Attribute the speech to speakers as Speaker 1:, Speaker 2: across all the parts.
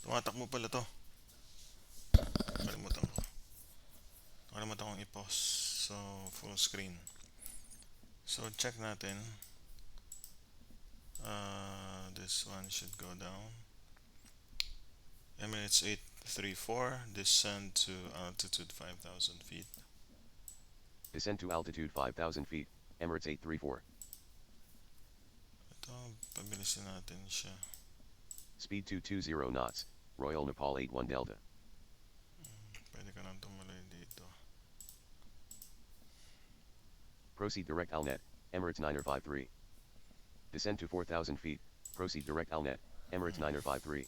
Speaker 1: Tumatakbo pala to. Kalimutan ko. Nakalimutan kong i-pause. So, full screen. So, check natin. This one should go down. Emirates 834. Descend to altitude 5,000 feet.
Speaker 2: Descend to altitude 5,000 feet. Emirates 834.
Speaker 1: Ito, pabilisin natin siya.
Speaker 2: Speed 220 knots. Royal Nepal 81 Delta.
Speaker 1: Pwede ka nang tumuloy dito.
Speaker 2: Proceed direct Alnet. Emirates 953. Descend to 4,000 feet. Proceed direct Alnet. Emirates 953.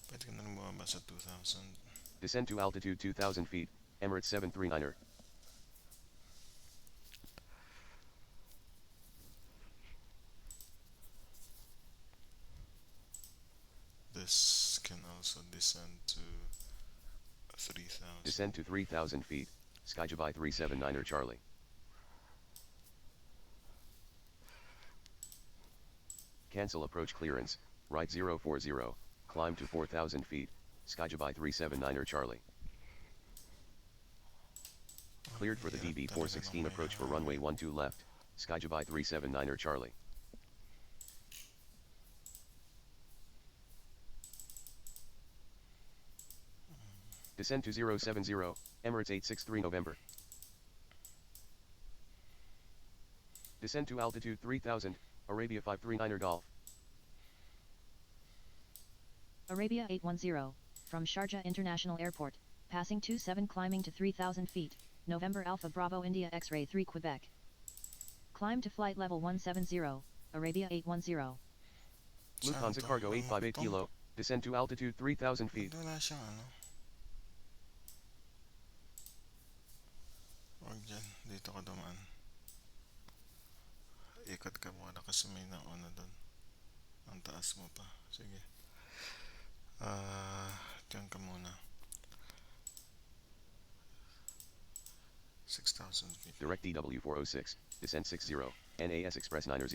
Speaker 1: Pwede ka nang bumaba sa 2,000.
Speaker 2: Descend to altitude 2,000 feet. Emirates 739er.
Speaker 1: This can also descend to 3,000.
Speaker 2: Descend to 3,000 feet. Skyjabai 379er Charlie. Cancel approach clearance. Right 040. Climb to 4,000 feet. Skyjabai 379er Charlie. Cleared for the DB 416 approach for runway 12 left. Skyjabai 379er Charlie. Descend to 070. Emirates 863 November. Descend to altitude 3000. Arabia 539er Golf.
Speaker 3: Arabia 810, from Sharjah International Airport, passing 27 climbing to 3,000 feet, November Alpha Bravo India X-Ray 3 Quebec. Climb to flight level 170, Arabia 810.
Speaker 2: Lufthansa Cargo 858 Kilo, descend to altitude 3,000 feet.
Speaker 1: Wala siyang ano. Huwag dyan, dito ka dumaan. Ikot ka muna kasi may nauna doon. Ang taas mo pa. Sige. Diyan ka muna. 6,000 feet.
Speaker 2: Direct DW 406, descent 60, NAS Express 90.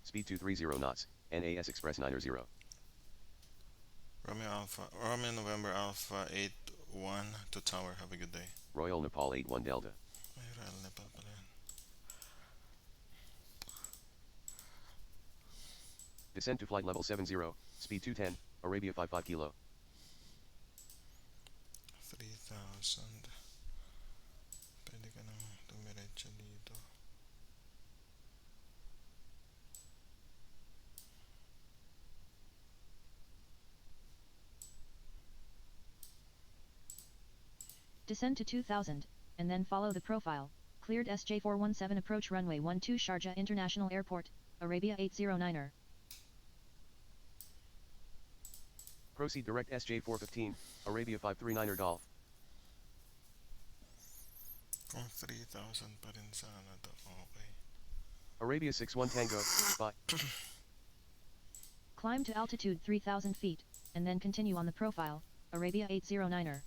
Speaker 2: Speed 230 knots, NAS Express 90.
Speaker 1: Romeo November Alpha 81 to tower. Have a good day.
Speaker 2: Royal Nepal 81 Delta.
Speaker 1: Ay, Royal Nepal pala yan.
Speaker 2: Descend to flight level 70, speed 210, Arabia 55 Kilo.
Speaker 1: 3,000. Pwede ka nang tumiretso dito.
Speaker 3: Descend to 2,000, and then follow the profile. Cleared SJ417 approach runway 12 Sharjah International Airport, Arabia 809er.
Speaker 2: Proceed direct SJ415, Arabia 539er Golf.
Speaker 1: Kung 3,000 pa rin sana to. Okay.
Speaker 2: Arabia 61 Tango, bye.
Speaker 3: Climb to altitude 3,000 feet, and then continue on the profile, Arabia 809er.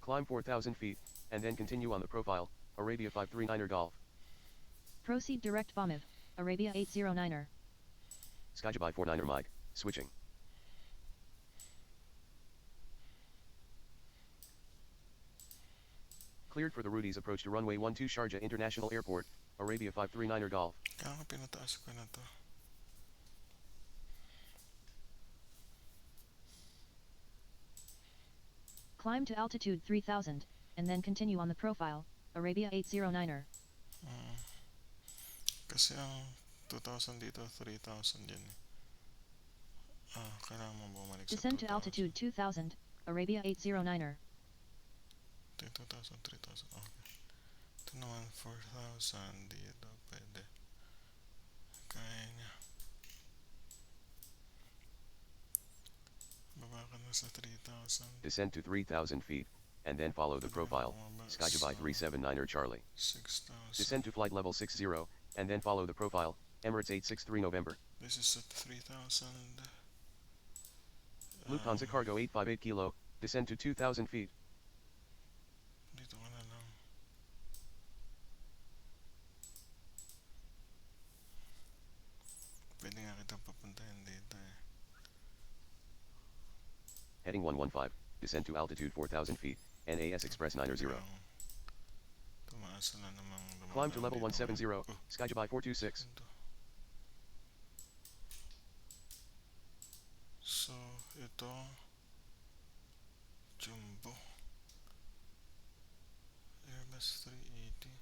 Speaker 2: Climb 4,000 feet, and then continue on the profile, Arabia 539er Golf.
Speaker 3: Proceed direct Bomiv, Arabia 809er.
Speaker 2: Skyjabai 49er Mike, switching. Cleared for the Rudy's approach to runway 12 Sharjah International Airport, Arabia 539er Golf.
Speaker 1: Kaya nga pinataas ko na to.
Speaker 3: Climb to altitude 3,000, and then continue on the profile, Arabia 809er.
Speaker 1: Kasi ang 2,000 dito, 3,000 yan eh. Kailangan mo bumalik sa 2,000.
Speaker 3: Descend to altitude 2,000, Arabia 809er.
Speaker 1: 2,000, 3,000, okay. Ito naman, 4,000 dito, pwede. Kaya niya. Baba ka na sa 3,000.
Speaker 2: Descend to 3,000 feet, and then follow the profile, Skyjabai 379er Charlie.
Speaker 1: 6,000.
Speaker 2: Descend to flight level 60, and then follow the profile, Emirates 863 November.
Speaker 1: This is at 3,000.
Speaker 2: Lufthansa Cargo 858 Kilo, descend to 2,000 feet.
Speaker 1: Dito ka na lang. Pwede nga kita papunta
Speaker 2: Heading 115, descend to altitude 4,000 feet, NAS Express 90.
Speaker 1: Tumaas na namang
Speaker 2: Climb to
Speaker 1: dumadaan
Speaker 2: level
Speaker 1: dito
Speaker 2: 170,
Speaker 1: ngayon.
Speaker 2: Skyjaby 426.
Speaker 1: Ito. So, ito Jumbo Airbus 380.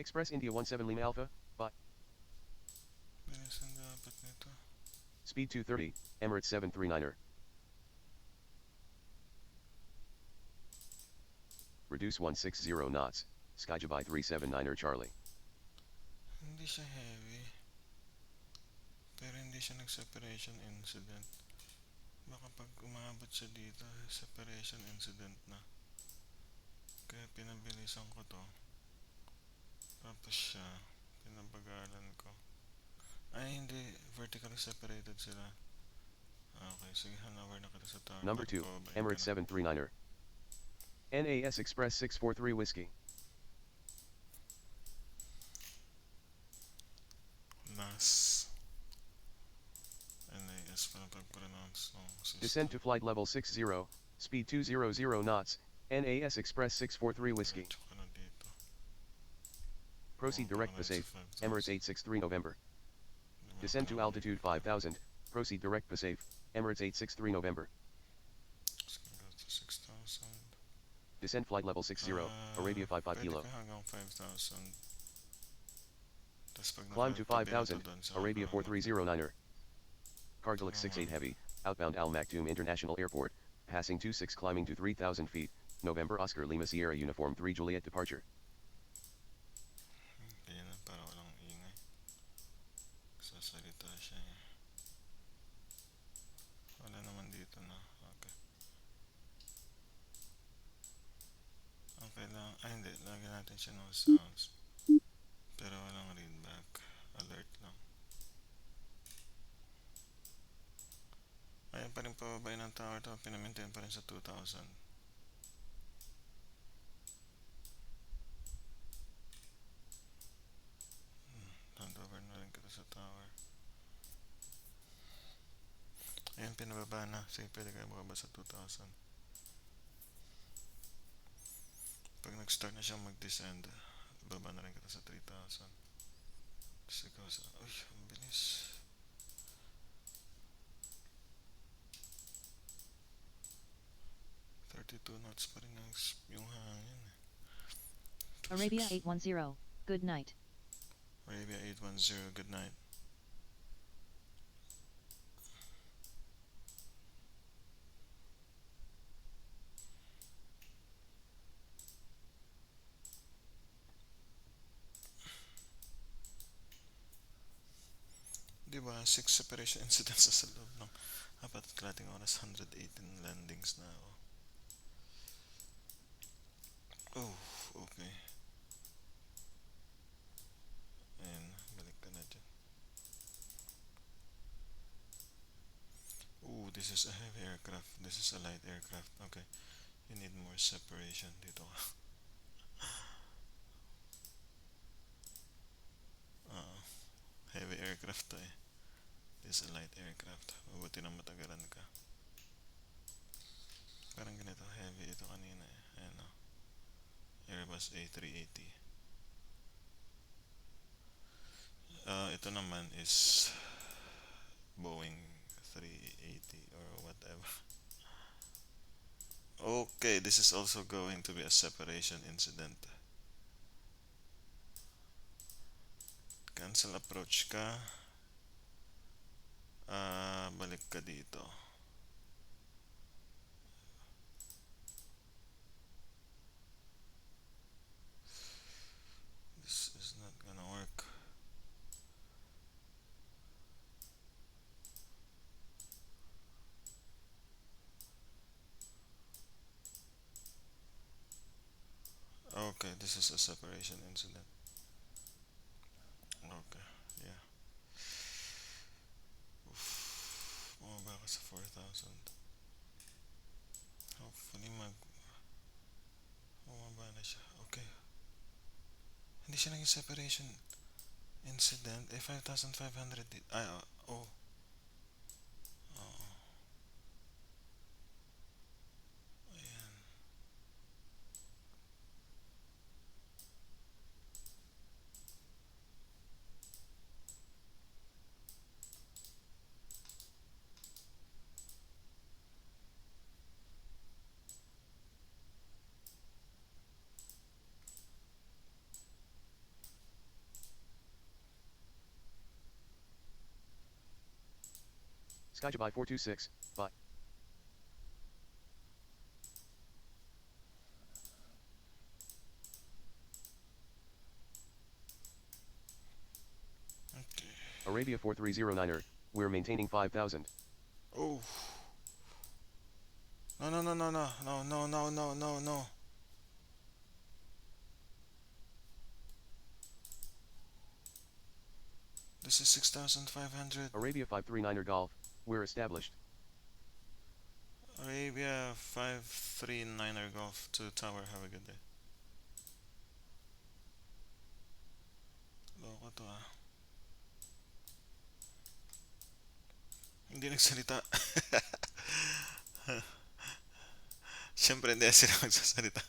Speaker 2: Express India 17 Lima Alpha, bye.
Speaker 1: Bilisan dapat nito.
Speaker 2: Speed 230, Emirates 739er. Reduce 160 knots, Skyjaby 379er Charlie.
Speaker 1: Hindi siya heavy, pero hindi siya nag-separation incident. Baka pag umabot siya dito, separation incident na. Kaya pinabilisan ko to. Tapos siya, pinabagalan ko. Ay, hindi. Vertically separated sila. Okay, sige, hanover na kita sa tower.
Speaker 2: Number 2, Emirates 739er. NAS Express 643 Whiskey.
Speaker 1: NAS. NAS pa na pag-pronounce ng system.
Speaker 2: Descend to flight level 60, speed 200 knots, NAS Express 643 Whiskey.
Speaker 1: Tsaka na dito.
Speaker 2: Proceed direct Pasafe, Emirates 863 November. Descend to altitude 5,000, proceed direct Pasafe, Emirates 863 November.
Speaker 1: Let's go to 6,000.
Speaker 2: Descend flight level 60, Arabia 55
Speaker 1: Pwede
Speaker 2: kilo.
Speaker 1: ka hanggang 5,000. Tapos pag
Speaker 2: Climb to 5,000,
Speaker 1: sa
Speaker 2: Arabia
Speaker 1: hanggang
Speaker 2: 4309er. Cargilux 68 Heavy, outbound Al Maktoum International Airport, passing 26 climbing to 3,000 feet, November Oscar Lima Sierra Uniform 3 Juliet departure.
Speaker 1: Kaya na, para walang ingay. Sasalita siya eh. Wala naman dito na. Okay. Okay lang. Ay hindi, lagyan natin siya no sounds. Pero walang readback. Alert lang. Ayan pa rin pababay ng tower to. Pinamintain pa rin sa 2,000. Handover na rin kita sa tower. Ayan, pinababa na. Sige, pwede kayo makaba sa 2,000. Pag nag-start na siya mag-descend, baba na rin kita sa 3,000. Tapos ikaw sa... Uy, ang bilis. Knots pa rin yung hangin eh.
Speaker 3: Arabia 810, good night.
Speaker 1: Arabia 810, good night. Diba, 6 separation incidents sa loob ng 4 oras, 118 landings na ako. Oh, okay. Ayan, balik ka na dyan. Ooh, this is a heavy aircraft. This is a light aircraft. Okay, you need more separation dito ka. Heavy aircraft to eh. This is a light aircraft. Mabuti na matagalan ka. Parang ganito, heavy ito kanina eh. Ayan o. Airbus A380. Ito naman is Boeing 380 or whatever. Okay, this is also going to be a separation incident. Cancel approach ka. Balik ka dito. This is not gonna work. Okay, this is a separation incident. Okay, yeah. Bumaba ka sa 4,000. Hopefully bumaba na siya. Okay. Hindi siya naging separation incident. 5,500 oh.
Speaker 2: Skyjaby 426, bye.
Speaker 1: Okay.
Speaker 2: Arabia 4309er, we're maintaining 5000.
Speaker 1: Oh. No, no, no, no, no, no, no, no, no, no, no. This is 6,500.
Speaker 2: Arabia 539er Golf, we're established.
Speaker 1: Arabia 539er Golf to Tower. Have a good day. Loko to ah. Hindi nagsalita. Siyempre hindi sila magsasalita.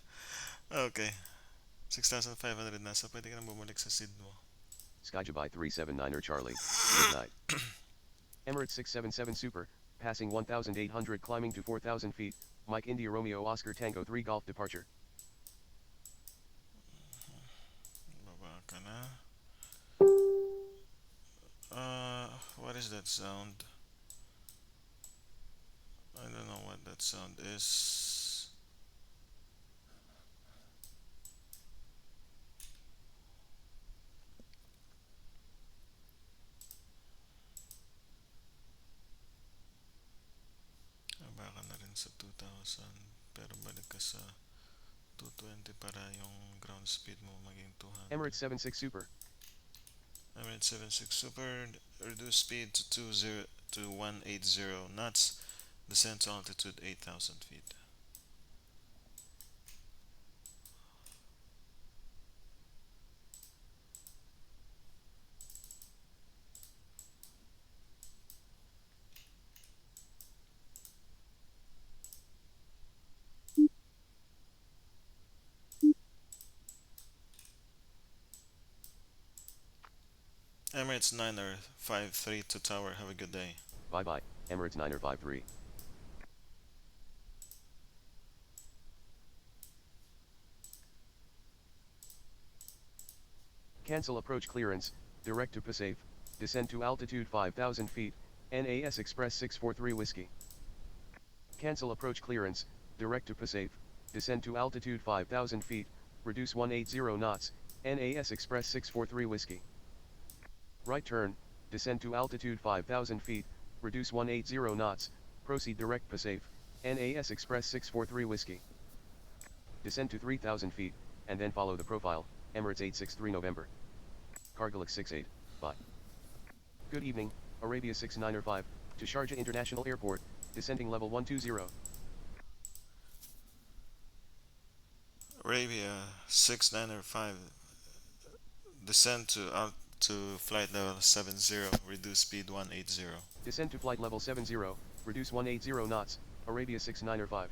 Speaker 1: Okay. 6,500 na. So pwede ka na bumalik sa seed mo.
Speaker 2: Skyjaby 379er Charlie, good night. Emirates 677 Super, passing 1,800 climbing to 4,000 feet, Mike India Romeo Oscar Tango 3 Golf departure.
Speaker 1: Baba ka na. What is that sound? I don't know what that sound is. Baba ka na rin sa 2,000. Pero balik ka sa 220 para yung ground speed mo maging 200.
Speaker 2: Emirates 76 Super.
Speaker 1: Emirates 76 Super. Reduce speed to 180 knots. Descent to altitude 8,000 feet. Emirates 9er 53 to tower. Have a good day.
Speaker 2: Bye bye, Emirates 9er 53. Cancel approach clearance, direct to Pasafe, descend to altitude 5,000 feet, NAS Express 643 Whiskey. Cancel approach clearance, direct to Pasafe, descend to altitude 5,000 feet, reduce 180 knots, NAS Express 643 Whiskey. Right turn, descend to altitude 5,000 feet, reduce 180 knots, proceed direct Pasafe, NAS Express 643 Whiskey. Descend to 3,000 feet, and then follow the profile, Emirates 863 November. Cargolix 68, bye. Good evening, Arabia 695, to Sharjah International Airport, descending level 120.
Speaker 1: Arabia 695. Descend to flight level 70. Reduce speed 180.
Speaker 2: Descend to flight level 70, reduce 180 knots, Arabia 695.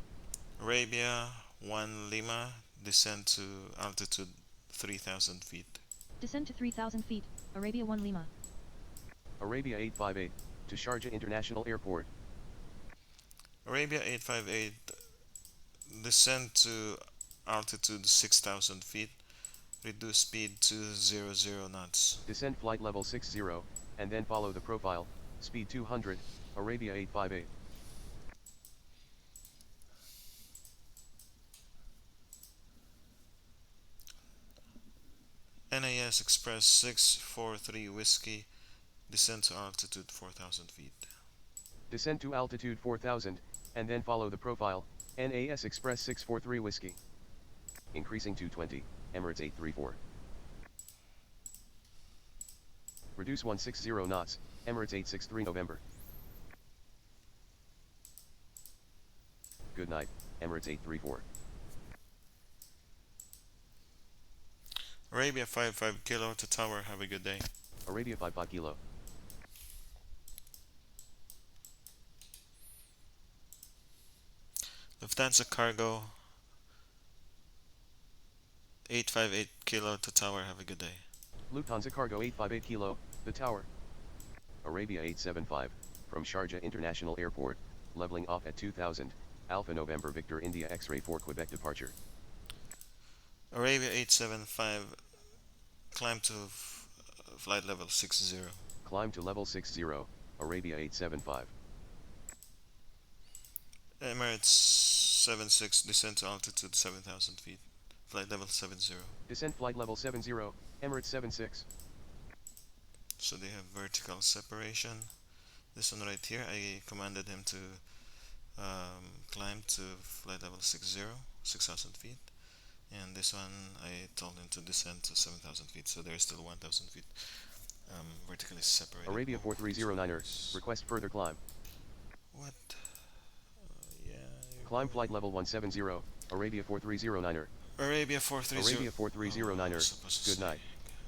Speaker 1: Arabia 1 Lima. Descend to altitude 3,000 feet.
Speaker 3: Descend to 3,000 feet, Arabia 1 Lima.
Speaker 2: Arabia 858, to Sharjah International Airport.
Speaker 1: Arabia 858. Descend to altitude 6,000 feet. Reduce speed to 00 knots.
Speaker 2: Descend flight level 60, and then follow the profile, speed 200, Arabia 858.
Speaker 1: NAS Express 643 Whiskey. Descend to altitude 4,000 feet.
Speaker 2: Descend to altitude 4,000, and then follow the profile, NAS Express 643 Whiskey. Increasing 220, Emirates 834. Reduce 160 knots, Emirates 863 November. Good night, Emirates 834.
Speaker 1: Arabia 55 Kilo to tower. Have a good day.
Speaker 2: Arabia 55 Kilo.
Speaker 1: Lufthansa Cargo 858 Kilo to tower. Have a good day.
Speaker 2: Lufthansa Cargo 858 Kilo, the tower. Arabia 875, from Sharjah International Airport, leveling off at 2000, Alpha November Victor India X-Ray 4 Quebec departure.
Speaker 1: Arabia 875. Climb to flight level 60.
Speaker 2: Climb to level 60, Arabia 875.
Speaker 1: Emirates 76, descend to altitude 7,000 feet. Flight level 70.
Speaker 2: Descent flight level 70, Emirates 76.
Speaker 1: So they have vertical separation. This one right here, I commanded him to climb to flight level 60, 6,000 feet. And this one, I told him to descend to 7,000 feet. So there's still 1,000 feet vertically separated.
Speaker 2: Arabia
Speaker 1: Oh,
Speaker 2: 4309er, request further climb.
Speaker 1: What? Yeah.
Speaker 2: Climb flight level 170, Arabia 4309er.
Speaker 1: Arabia 430.
Speaker 2: Arabia 4309er, good night.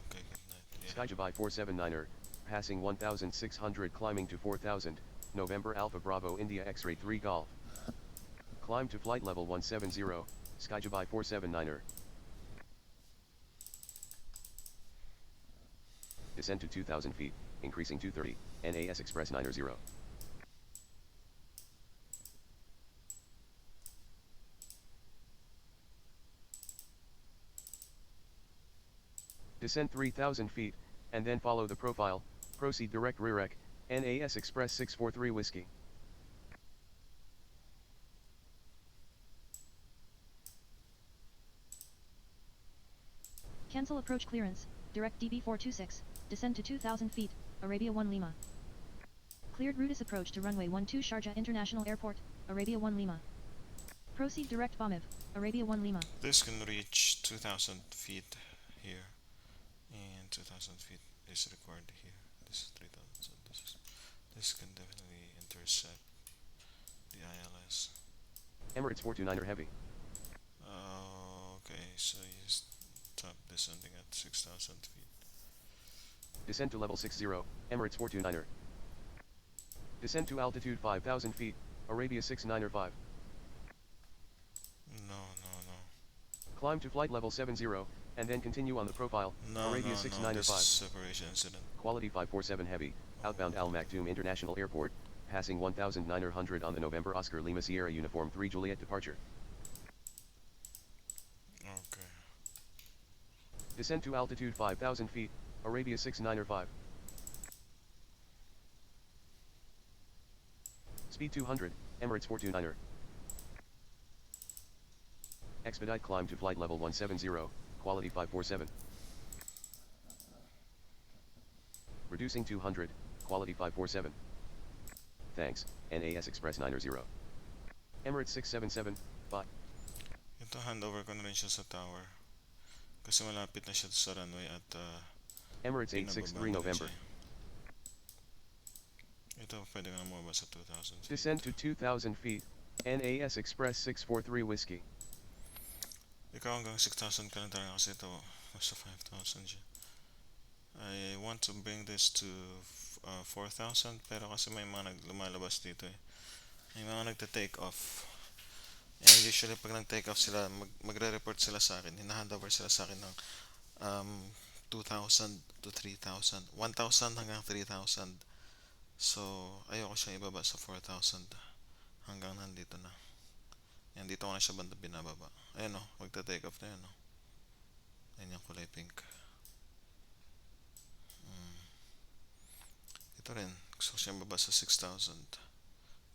Speaker 1: Okay, good night. Yeah.
Speaker 2: Skyjabai 479er, passing 1600 climbing to 4000, November Alpha Bravo India X-ray 3 Golf. Climb to flight level 170, Skyjabai 479er. Descend to 2000 feet, increasing 230, NAS Express 90. Descend 3000 feet, and then follow the profile, proceed direct REREC, NAS Express 643 Whiskey.
Speaker 3: Cancel approach clearance, direct DB426, descend to 2000 feet, Arabia 1 Lima. Cleared Rudis approach to runway 12 Sharjah International Airport, Arabia 1 Lima. Proceed direct Bomiv, Arabia 1 Lima.
Speaker 1: This can reach 2,000 feet here, and 2,000 feet is required here. This is 3,000, so this can definitely intercept the ILS.
Speaker 2: Emirates 429er Heavy.
Speaker 1: Okay, so you stop descending at 6,000 feet.
Speaker 2: Descend to level 60, Emirates 429er. Descend to altitude 5000 feet, Arabia 695.
Speaker 1: No.
Speaker 2: Climb to flight level 70, and then continue on the profile, Arabia 695.
Speaker 1: This is separation incident.
Speaker 2: Quality 547 Heavy, outbound Al Maktoum International Airport, passing 1900 on the November Oscar Lima Sierra Uniform 3 Juliet departure.
Speaker 1: Okay.
Speaker 2: Descend to altitude 5000 feet, Arabia 695. Speed 200, Emirates 429er. Expedite climb to flight level 170, quality 547. Reducing 200, quality 547. Thanks, NAS Express 90. Emirates 677, bye.
Speaker 1: Ito, handover ko na rin siya sa tower. Kasi malapit na siya sa runway at
Speaker 2: Emirates 863 November.
Speaker 1: Ito, pwede ka na mababa sa 2,000 feet.
Speaker 2: Descend to 2,000 feet, NAS Express 643 Whiskey.
Speaker 1: Ikaw hanggang 6,000 ka lang talaga kasi ito nasa 5,000 siya. I want to bring this to 4,000 pero kasi may mga lumalabas dito eh. May mga nagta-take off. And usually pag nag-take off sila, magre-report sila sa akin. Hinahandover sila sa akin ng 2,000 to 3,000. 1,000 hanggang 3,000. So, ayoko siyang ibaba sa 4,000 hanggang nandito na. Yan, dito ko na siya banda binababa. Ayan o, magta-take off na yun o. Ayan yung kulay pink. Ito rin, gusto ko siyang baba sa 6,000.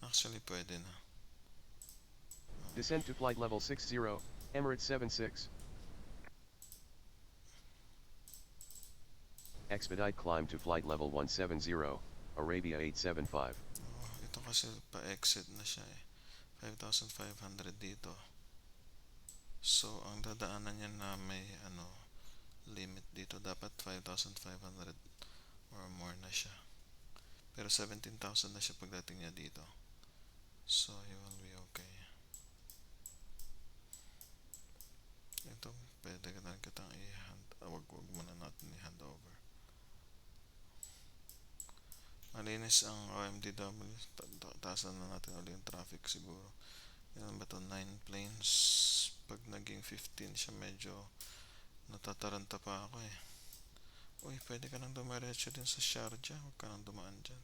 Speaker 1: Actually, pwede na.
Speaker 2: Descend to flight level 60, Emirates 76. Expedite climb to flight level 170, Arabia 875.
Speaker 1: Ito kasi pa-exit na siya eh. 5,500 dito. So, ang dadaanan niya na may limit dito. Dapat 5,500 or more na siya. Pero 17,000 na siya pagdating niya dito. So, he will be okay. Ito, pwede ka na kitang wag muna natin i-hand over. Malinis ang OMDW. Taasan na natin ulit yung traffic siguro. Yan ba ito? 9 planes. Pag naging 15 siya, medyo natataranta pa ako eh. Uy, pwede ka nang dumiretso din sa Sharjah. Huwag ka nang dumaan dyan.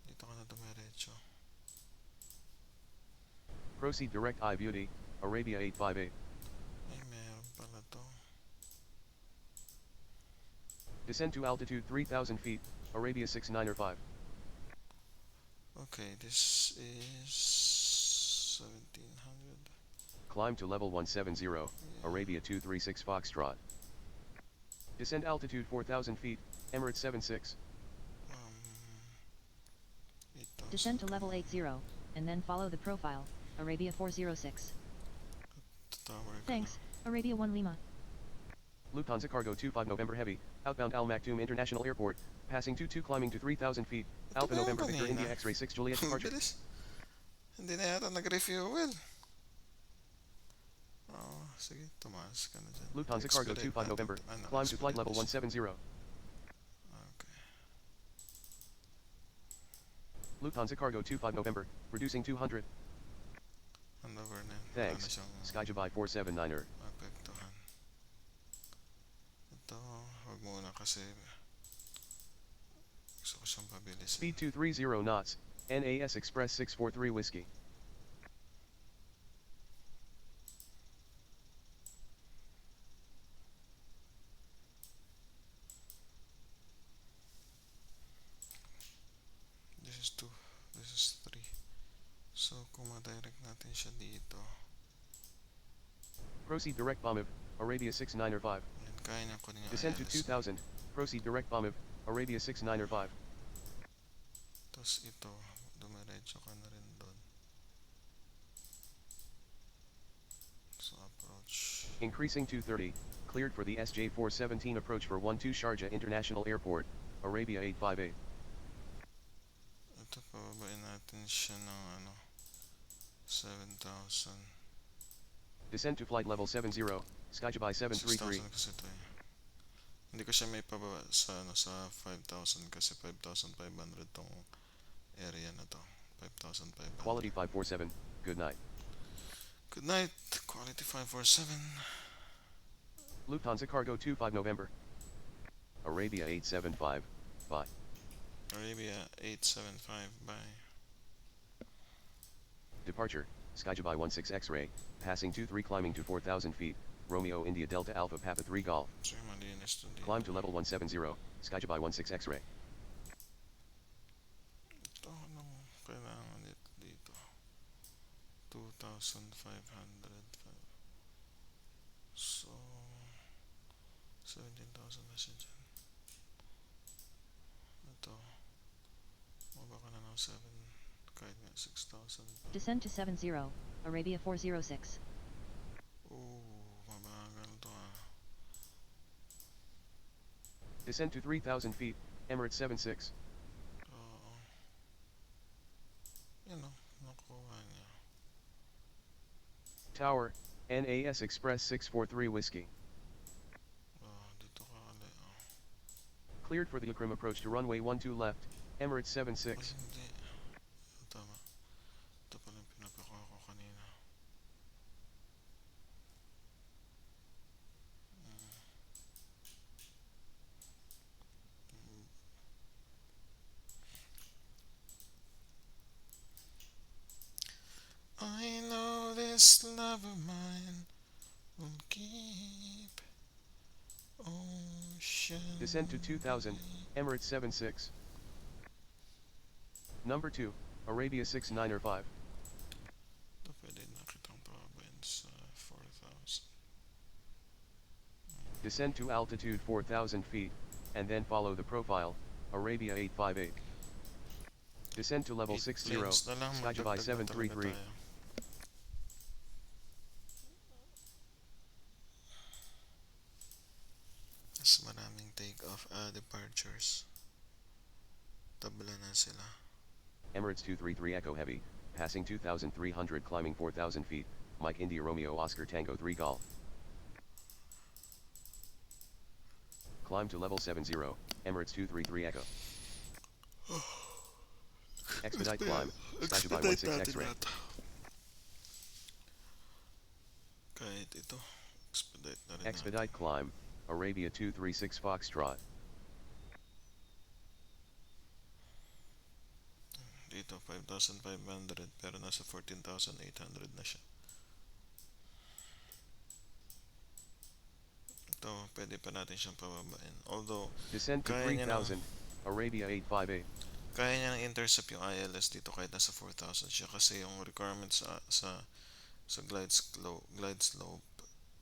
Speaker 1: Dito ka na dumiretso.
Speaker 2: Proceed direct I-Beauty, Arabia 858.
Speaker 1: Ay, meron pala to.
Speaker 2: Descend to altitude 3,000 feet, Arabia 695.
Speaker 1: Okay, this is 1700.
Speaker 2: Climb to level 170,
Speaker 1: Yeah.
Speaker 2: Arabia 236 Foxtrot. Descend altitude 4,000 feet, Emirates 76.
Speaker 1: 8,000.
Speaker 3: Descend to level 80, and then follow the profile, Arabia 406.
Speaker 1: Tower ka na.
Speaker 3: Thanks, Arabia 1 Lima.
Speaker 2: Lufthansa Cargo 25 November Heavy, outbound Al Maktoum International Airport, passing 22 climbing to 3,000 feet,
Speaker 1: Ito
Speaker 2: Alpha
Speaker 1: ba yung
Speaker 2: November Victor
Speaker 1: kanina?
Speaker 2: India X-ray 6 Juliet
Speaker 1: Ang
Speaker 2: departure.
Speaker 1: bilis. Hindi na yata nag-refuel. Oh, sige, tumaas ka na dyan.
Speaker 2: Lufthansa Cargo
Speaker 1: Expedite
Speaker 2: 25
Speaker 1: natin
Speaker 2: November,
Speaker 1: to. Ano,
Speaker 2: climb to flight
Speaker 1: expedite
Speaker 2: level
Speaker 1: na siya.
Speaker 2: 170.
Speaker 1: Okay.
Speaker 2: Lufthansa Cargo 25 November, reducing 200.
Speaker 1: Handover na yun. Wala na
Speaker 2: Thanks,
Speaker 1: siyang
Speaker 2: Skyjabai 479er.
Speaker 1: apektuhan. Ito, huwag muna kasi gusto ko siyang pabilisin.
Speaker 2: Speed 230 knots, NAS Express 643 Whiskey.
Speaker 1: This is 2. This is 3. So, kung ma-direct natin siya dito,
Speaker 2: Proceed direct bomb of Arabia 6905.
Speaker 1: yan, kaya niya kunin yung
Speaker 2: Descend to
Speaker 1: ILS.
Speaker 2: 2000, proceed direct bomb of Arabia 6905.
Speaker 1: Tapos ito, dumiretso ka na rin doon. So, approach.
Speaker 2: Increasing 230, cleared for the SJ417 approach for 12 Sharjah International Airport, Arabia 858.
Speaker 1: Ito, pababain natin siya ng 7,000.
Speaker 2: Descend to flight level 70, Skyjabai 733.
Speaker 1: 6,000 kasi ito eh. Hindi ko siya may pababa sa, sa 5,000 kasi 5,500 tong area na to. 5,500.
Speaker 2: Quality 547, good night.
Speaker 1: Good night, Quality 547.
Speaker 2: Lufthansa Cargo 25 November. Arabia 875, bye.
Speaker 1: Arabia 875, bye.
Speaker 2: Departure, Skyjabai 16 X-ray, passing 23 climbing to 4,000 feet, Romeo India Delta Alpha Papa 3 Golf.
Speaker 1: So, malinis to dito.
Speaker 2: Climb to level 170, Skyjabai 16 X-ray.
Speaker 1: Ito, anong kailangan dito? 2,500. So, 17,000 na siya dyan. Ito, mababa ka na ng 7, kahit nga 6,000.
Speaker 3: Descend to 70, Arabia 406.
Speaker 1: Mabagal to
Speaker 2: Descend to 3,000 feet, Emirates 76.
Speaker 1: Oo. Yan o, nakuha niya.
Speaker 2: Tower, NAS Express 643 Whiskey.
Speaker 1: Dito ka ulit.
Speaker 2: Cleared for the Akrim approach to runway 12 left, Emirates 76.
Speaker 1: Hindi. Tama. Ito pala yung pinapakuha ko kanina. I know this love of mine will keep ocean.
Speaker 2: Descend to 2,000, Emirates 76. Number 2, Arabia 6905.
Speaker 1: Ito pwede na kitang pababain sa 4,000.
Speaker 2: Descend to altitude 4,000 feet, and then follow the profile, Arabia 858. Descend to level 60,
Speaker 1: Lanes na lang,
Speaker 2: Skyjabai
Speaker 1: magdagdag na talaga
Speaker 2: 733.
Speaker 1: tayo. Mas maraming take-off, departures. Tabla na sila.
Speaker 2: Emirates 233 Echo Heavy, passing 2,300 climbing 4,000 feet, Mike India Romeo Oscar Tango 3 Golf. Climb to level 70, Emirates 233 Echo. Expedite climb, Skyjabai 16 X-ray.
Speaker 1: Kahit ito, expedite na rin
Speaker 2: Expedite climb, Arabia 236 Foxtrot.
Speaker 1: Dito 5,500 pero nasa 14,800 na siya. Ito, pwede pa natin siyang pababain. Although,
Speaker 2: Descend to
Speaker 1: kaya niya na,
Speaker 2: 3,000, Arabia 858.
Speaker 1: Kaya niya nang intercept yung ILS dito kahit nasa 4,000 siya kasi yung requirement sa glide slope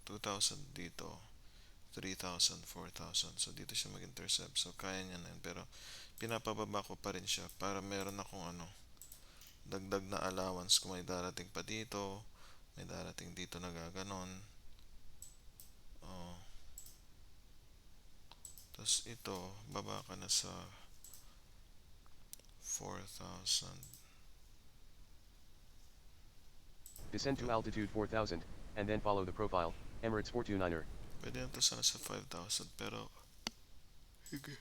Speaker 1: 2,000 dito, 3,000, 4,000. So dito siya mag-intercept. So kaya niya na yun. Pero pinapababa ko pa rin siya para meron akong dagdag na allowance kung may darating pa dito, may darating dito na gaganon. Oh. Tapos ito, baba ka na sa 4,000.
Speaker 2: Descend to altitude 4,000, and then follow the profile, Emirates 429er.
Speaker 1: Pwede na ito sana sa 5,000 pero sige.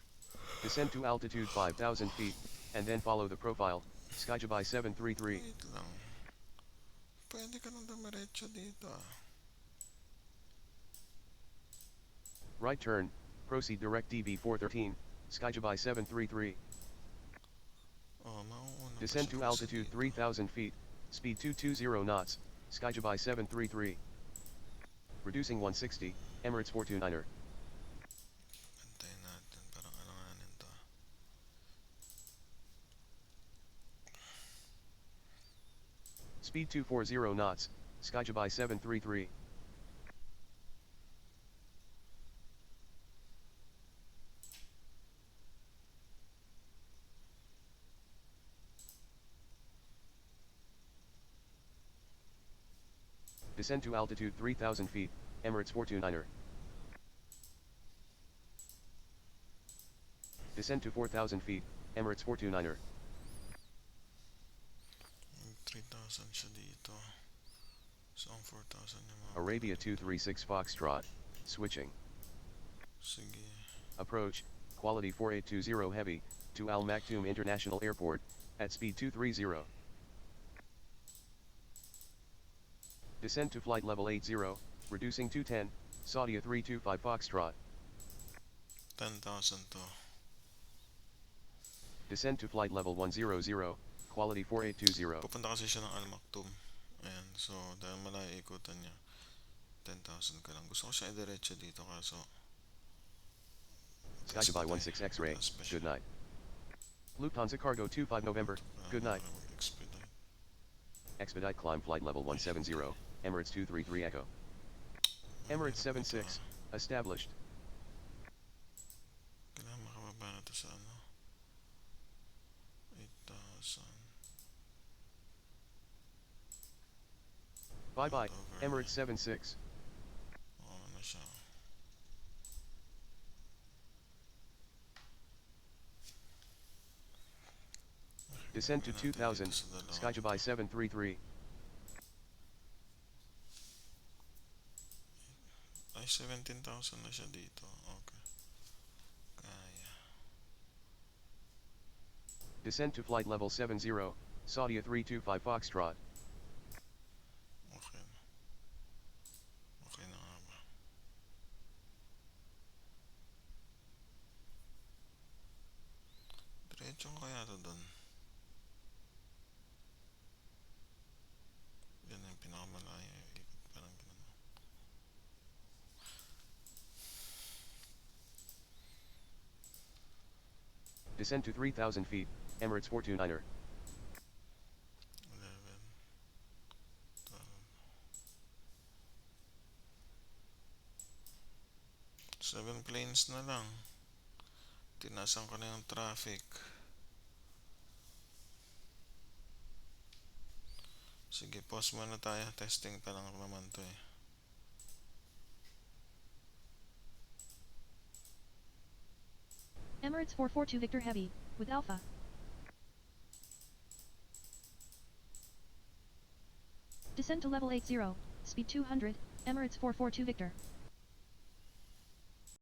Speaker 2: Descend to altitude 5,000 feet, and then follow the profile, Skyjaby 733.
Speaker 1: Wait lang. Pwede ka nang dumiretso dito ah.
Speaker 2: Right turn, proceed direct DB 413, Skyjaby 733.
Speaker 1: Oh, mauuna pa
Speaker 2: Descend
Speaker 1: siya
Speaker 2: to
Speaker 1: kasi
Speaker 2: altitude
Speaker 1: dito.
Speaker 2: 3,000 feet, speed 220 knots, Skyjaby 733. Reducing 160, Emirates 429er.
Speaker 1: Antayin natin. Parang alanganin to.
Speaker 2: Speed 240 knots, Skyjaby 733. Descend to altitude 3,000 feet, Emirates 429er. Descend to 4,000 feet, Emirates 429er.
Speaker 1: 3,000 siya dito. So, ang 4,000 yung mga
Speaker 2: Arabia 236 Foxtrot, switching.
Speaker 1: sige.
Speaker 2: Approach, quality 4820 heavy, to Al Maktoum International Airport, at speed 230. Descend to flight level 80, reducing 210, Saudia 325 Foxtrot.
Speaker 1: 10,000 to.
Speaker 2: Descend to flight level 100, quality 4820.
Speaker 1: Pupunta kasi siya ng Al Maktoum. Ayan. So, dahil malayo ikutan niya. 10,000 ka lang. Gusto ko siya idiretso dito kaso
Speaker 2: Skyjaby 16 X-ray, good night. Lufthansa Cargo 25 November, good night.
Speaker 1: Expedite.
Speaker 2: Expedite climb flight level 170, Emirates 233 Echo. Emirates 76, established.
Speaker 1: Kailangan makababa na ito sa 8,000.
Speaker 2: Bye bye, Emirates 76.
Speaker 1: Oo na siya.
Speaker 2: Descend to 2,000, Skyjaby 733.
Speaker 1: Ay, 17,000 na siya dito. Okay. Kaya.
Speaker 2: Descend to flight level 70, Saudia 325 Foxtrot.
Speaker 1: Okay na. Okay na nga ba? Diretso kaya to doon. Yan yung pinakamalayo. Ikot parang gano'n.
Speaker 2: Descend to 3,000 feet, Emirates 429er.
Speaker 1: 11, 12. 7 planes na lang. Tinasan ko na yung traffic. Sige, pause muna tayo. Testing pa lang naman to eh.
Speaker 3: Emirates 442 Victor Heavy, with Alpha. Descend to level 80, speed 200, Emirates 442 Victor.